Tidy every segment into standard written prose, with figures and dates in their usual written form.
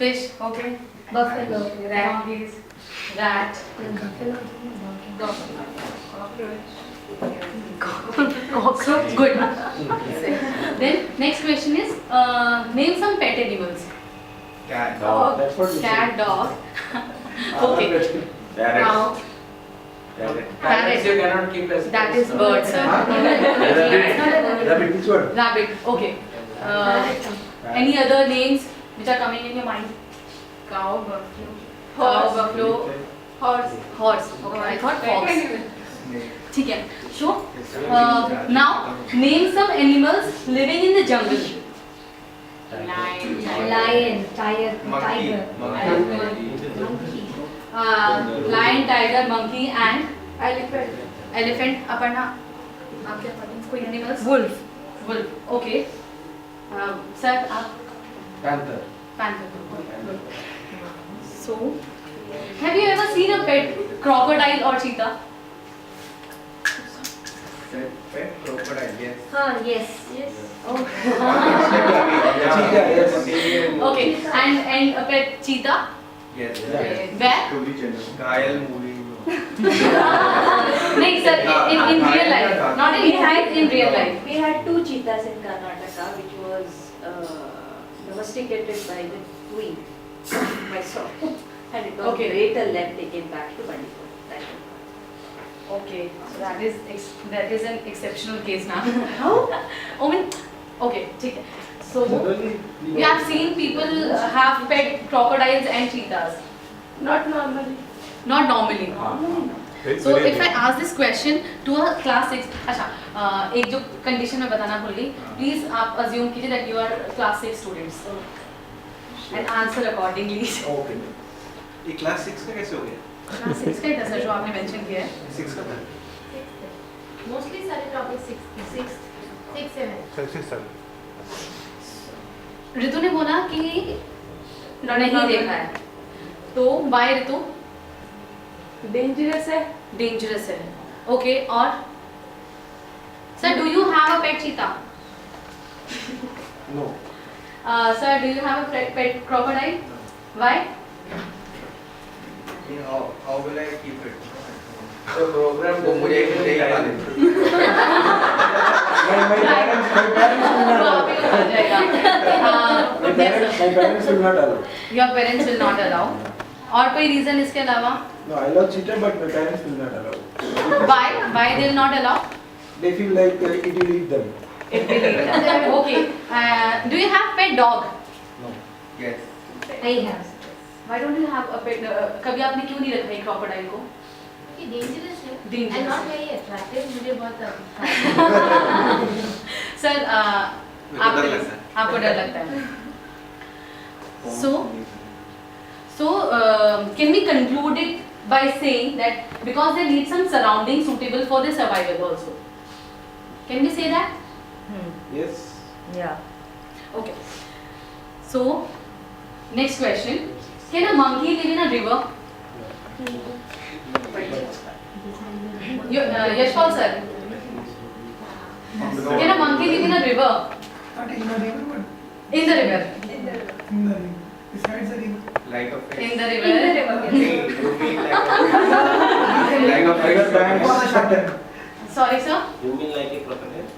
Fish, okay. Buffalo. Rat. Monkeys. Rat. Cockroach. Good. Then next question is name some pet animals. Cat. Dog. That's what we Cat, dog. Okay. Parrots. Now Parrot. Parrot. You cannot keep as that is bird, sir. Rabbit, which one? Rabbit. Okay. Any other names which are coming in your mind? Cow, buffalo. Cow, buffalo, Horse. horse. Okay, I thought fox. Snake. ठीक है. Sure. Now name some animals living in the jungle. Lion, tiger, Monkey. monkey, Lion, tiger, monkey and elephant, elephant. Aparna, आप क्या पढ़ें? कोई animals? wolf, Wolf. Okay. Sir, आप Panther. panther. So, have you ever seen a pet crocodile or cheetah? Pet crocodile. Yes. yes. Oh. Cheetah, yes. Okay. And a pet cheetah? Yes. Where? Kyle movie. नहीं sir, in real life, not in real life. We had two cheetahs in Karnataka, which was domesticated by the queen, myself, and it was Okay. great a left taken back to Bandipur. Okay, so that is an exceptional case now. How? I mean, okay, ठीक है. So Generally, we have seen people have pet crocodiles and cheetahs. Not normally. Not normally. So if I ask this question to a class 6, अच्छा एक जो condition मैं बताना भूल गई, please आप assume कीजिए that you are class 6 students and answer accordingly. Okay. ये क्लास 6 का कैसे हो गया? Class 6 का ही था सर जो आपने mention किया है. 6 का था. Mostly सारे topic 6, 7. ऋतु ने बोला कि नहीं देखा है, तो why ऋतु? Dangerous है. Dangerous है. Okay, और sir, do you have a pet cheetah? No. Sir, do you have a pet crocodile? Why? How will I keep it? The program वो मुझे ही खा ले. My parents will तो not आप ही को खा जाएगा. My parents will not allow. Your parents will not allow. और कोई reason इसके अलावा? No, I love cheetah, but my parents will not allow. Why? Why they will not allow? They feel like it will eat them. It will eat them. Okay. Do you have pet dog? No. Yes. I have. Why don't you have a pet? कभी आपने क्यों नहीं रखा एक crocodile को? ये dangerous है. Dangerous. And not very attractive. मुझे बहुत Sir, मेरे को डर लगता है. आपको डर लगता है. So, can we conclude it by saying that because they need some surroundings suitable for their survival also? Can we say that? Yes. Yeah. Okay. So, next question. Can a monkey live in a river? Yashpal sir. Can a monkey live in a river? Not in the river, but In the river. in the river. Besides the river. Like a fish. In the river. In the river. Hey, you mean like a Tiger fish. banks. Sorry sir. You mean like a crocodile?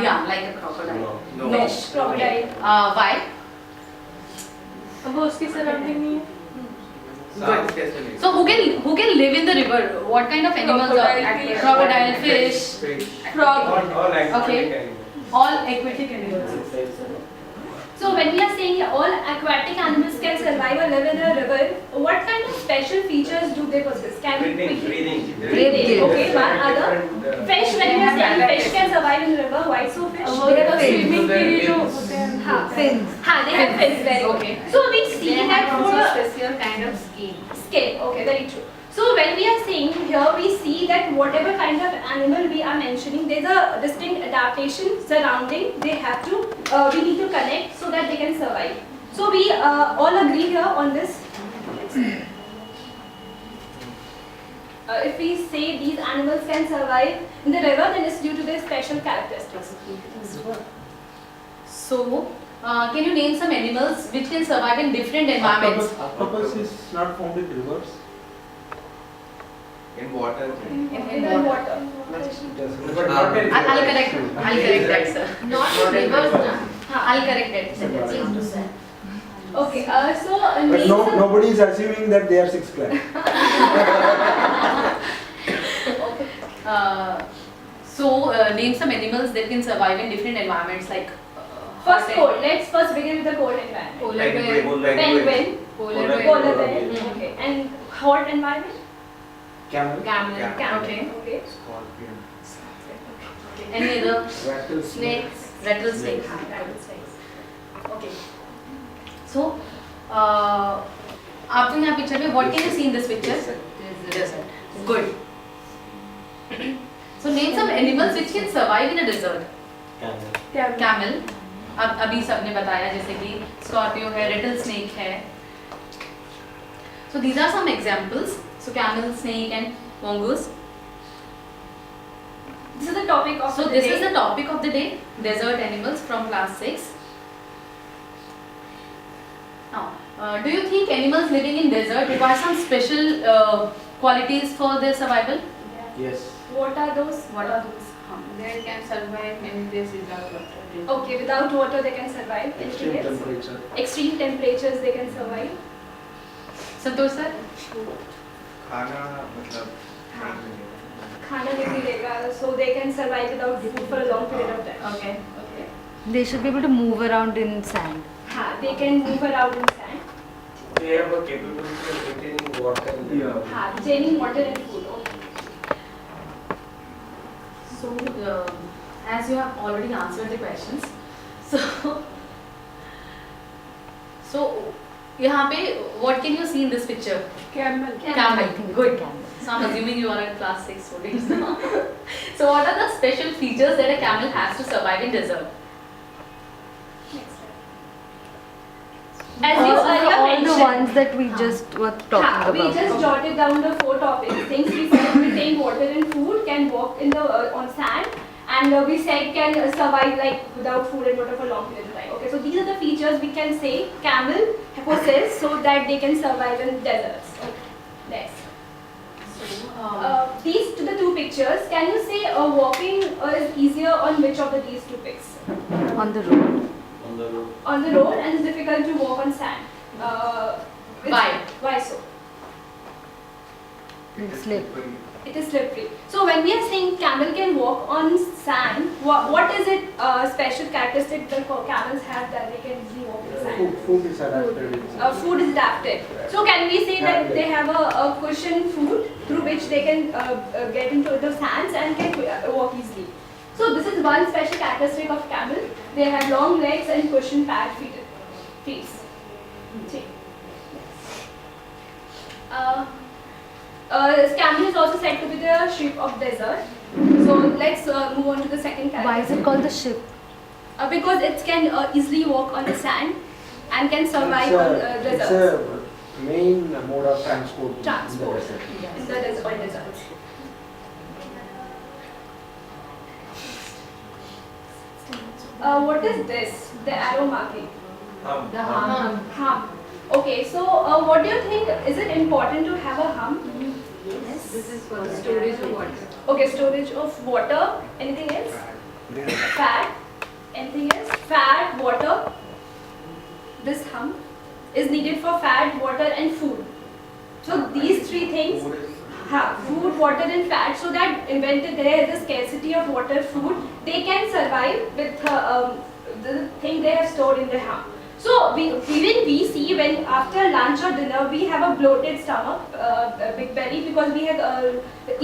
Yeah, like a crocodile. No. No. fish, crocodile. Why? अब वो उसकी surrounding नहीं है. सांप कैसे नहीं? So who can live in the river? What kind of animals Crocodile, are fish. crocodile, fish, Fish. Frog. All aquatic Okay. animals. all aquatic animals. So when we are saying all aquatic animals can survive or live in a river, what kind of special features do they possess? Can we Breathing. Breathing. Okay, one other. Different, Fish, when we are saying fish can survive in the river, why so fish? They have swimming So के लिए जो fins. होते हैं. हाँ, Fins. हाँ, they have fins. Very good. Okay. So we see They that have for also a special kind of skin. scale. Okay, very true. So when we are saying here, we see that whatever kind of animal we are mentioning, there's a distinct adaptation surrounding. They have to, we need to connect so that they can survive. So we all agree here on this. If we say these animals can survive in the river, then it's due to their special characteristics. So can you name some animals which can survive in different environments? Octopus is not found in rivers. In water. In the water. But not in I'll rivers. correct that, sir. Not in rivers, na. I'll correct that sentence. Okay, so But name some. nobody is assuming that they are sixth class. Name some animals that can survive in different environments like First hot cold. Let's first begin with the cold environment. Polar bear. Penguin. Polar Polar bear. Polar bear. Mm. Okay. And hot environment? Camel, Camel. Camel. Okay. Okay. Scorpion. Any other rattlesnake. rattlesnake? Rattlesnakes. Okay. So, आपको यहाँ picture में what can you see in this picture? Desert. Good. So name some animals which can survive in a desert. Camel. अब अभी सबने बताया जैसे कि Scorpio है, रेटल स्नेक है. So these are some examples. So camel, snake and mongoose. This is the topic of So the this day. is the topic of the day, desert animals from class 6. Now, do you think animals living in desert require some special qualities for their survival? Yes. What are those? What are those? They can survive in this without water. Okay, without water they can survive. Extreme Anything else? temperature. Extreme temperatures they can survive. Santosh sir? खाना मतलब हाँ. Khana नहीं मिलेगा, so they can survive without food for a long period of time. Okay. Okay. They should be able to move around in sand. हाँ, they can move around in sand. They have a capability of retaining water. हाँ, retaining water and food. Okay. So, as you have already answered the questions, so यहाँ पे what can you see in this picture? Camel. Camel. Good. So I'm assuming you are a class 6 student now. So what are the special features that a camel has to survive in desert? As you earlier all mentioned. the ones that we just were talking हाँ, we about. just jotted down the 4 topics. Things we said retain water and food, can walk in the on sand, and we said can survive like without food and water for long periods of time. Okay, so these are the features we can say camel possess so that they can survive in deserts. Okay, next. These to the 2 pictures. Can you say walking is easier on which of these 2 pics? On the road. On the road. On the road, and it's difficult to walk on sand. Why? Why so? It's slip. It is slippery. So when we are saying camel can walk on sand, what is it special characteristic that camels have that they can easily walk on sand? Food is adapted. Food is adapted. So can we say that they have a cushioned food through which they can get into the sands and can walk easily. So this is one special characteristic of camel. They have long legs and cushioned pad feet. See. Camel is also said to be the ship of desert. So let's move on to the second characteristic. Why is it called the ship? Because it can easily walk on the sand and can survive on It's deserts. a main mode of transport. Transport. In the desert. In the deserts. What is this? The arrow marking. The hum. Hum. Okay, so what do you think? Is it important to have a hum? Yes. This is for storage of water. Okay, storage of water. Anything else? Fat. Anything else? Fat, water. This hum is needed for fat, water and food. So these 3 things, food, water and fat, so that when there is a scarcity of water, food, they can survive with the thing they have stored in their hum. So even we see when after lunch or dinner we have a bloated stomach, a big belly, because we have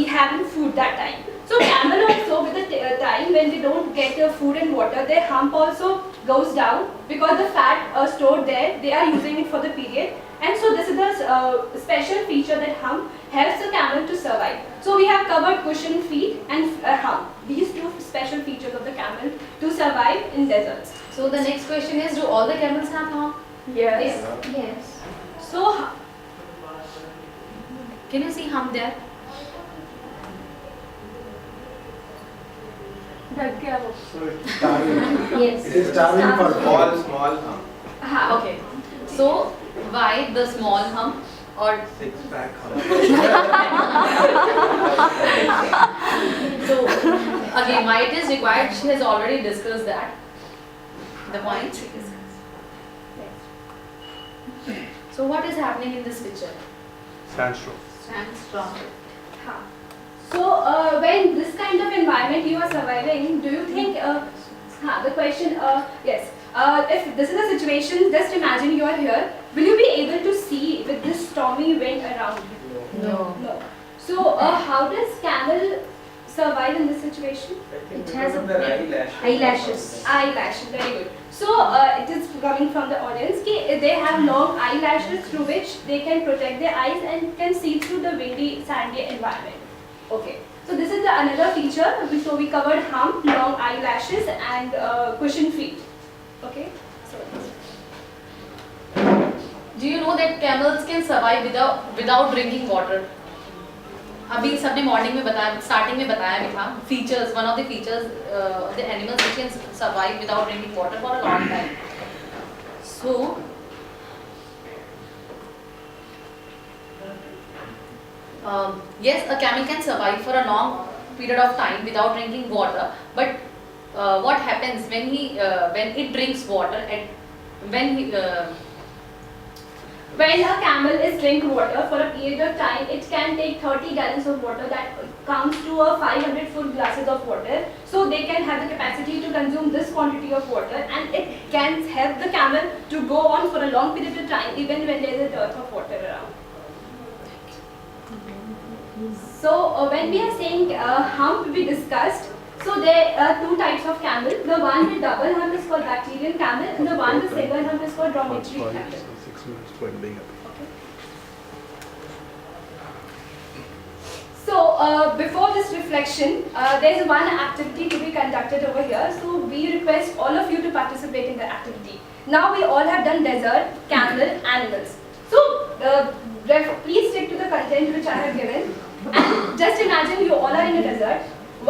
having food that time. So camel also with the time when they don't get food and water, their hump also goes down because the fat stored there, they are using it for the period. And so this is the special feature that hump helps the camel to survive. So we have covered cushioned feet and hump. These 2 special features of the camel to survive in deserts. So the next question is, do all the camels have hump? Yes. Yes. So Can you see hump there? ढक गया वो. So it's starving. Yes. It is starving for Small, small, हाँ. Okay. So why the small hump or six pack. so again why it is required? She has already discussed that. The point. So what is happening in this picture? Sandstorm. Sandstorm. हाँ. So when this kind of environment you are surviving, do you think? The question. Yes. If this is a situation, just imagine you are here. Will you be able to see with this stormy wind around? No. No. So how does camel survive in this situation? It has a Eyelashes. Eyelashes, very good. So it is coming from the audience. They have long eyelashes through which they can protect their eyes and can see through the windy, sandy environment. Okay. So this is the another feature. So we covered hump, long eyelashes, and cushion feet. Okay. So. Do you know that camels can survive without drinking water? अभी सबने morning में बताया, starting में बताया भी था features, one of the features the animals which can survive without drinking water for a long time. So yes, a camel can survive for a long period of time without drinking water, but what happens when it drinks water When a camel is drink water for a period of time, it can take 30 gallons of water. That comes to a 500 full glasses of water. So they can have the capacity to consume this quantity of water, and it can help the camel to go on for a long period of time, even when there is a dearth of water around. So when we are saying hump, we discussed. So there are two types of camel. The one with double hump is called bacterial camel, and the one with single hump is called dromedary camel. 6 minutes for being up. So before this reflection, there is one activity to be conducted over here. So we request all of you to participate in the activity. Now we all have done desert, camel, animals. So please stick to the content which I have given. And just imagine you all are in a desert.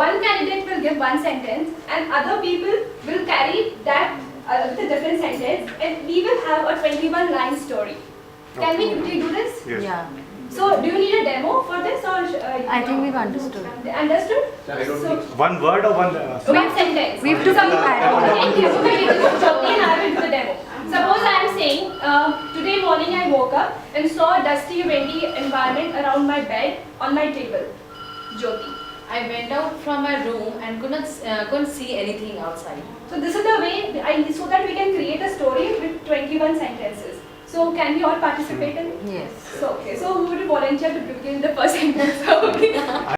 One candidate will give one sentence, and other people will carry that with a different sentence, and we will have a 21-line story. Can we quickly do this? Yes. Yeah. So do you need a demo for this, or I think we've understood. Understood? I don't So, think so. One word or one. one sentence. We have to Suppose- prepare. Thank you. Very good. Jyoti and I will do the demo. Suppose I am saying, today morning I woke up and saw a dusty, windy environment around my bed on my table. Jyoti. I went out from my room and couldn't see anything outside. So this is the way, so that we can create a story with 21 sentences. So can we all participate in it? Yes. So okay, so who would volunteer to begin the first sentence? Okay.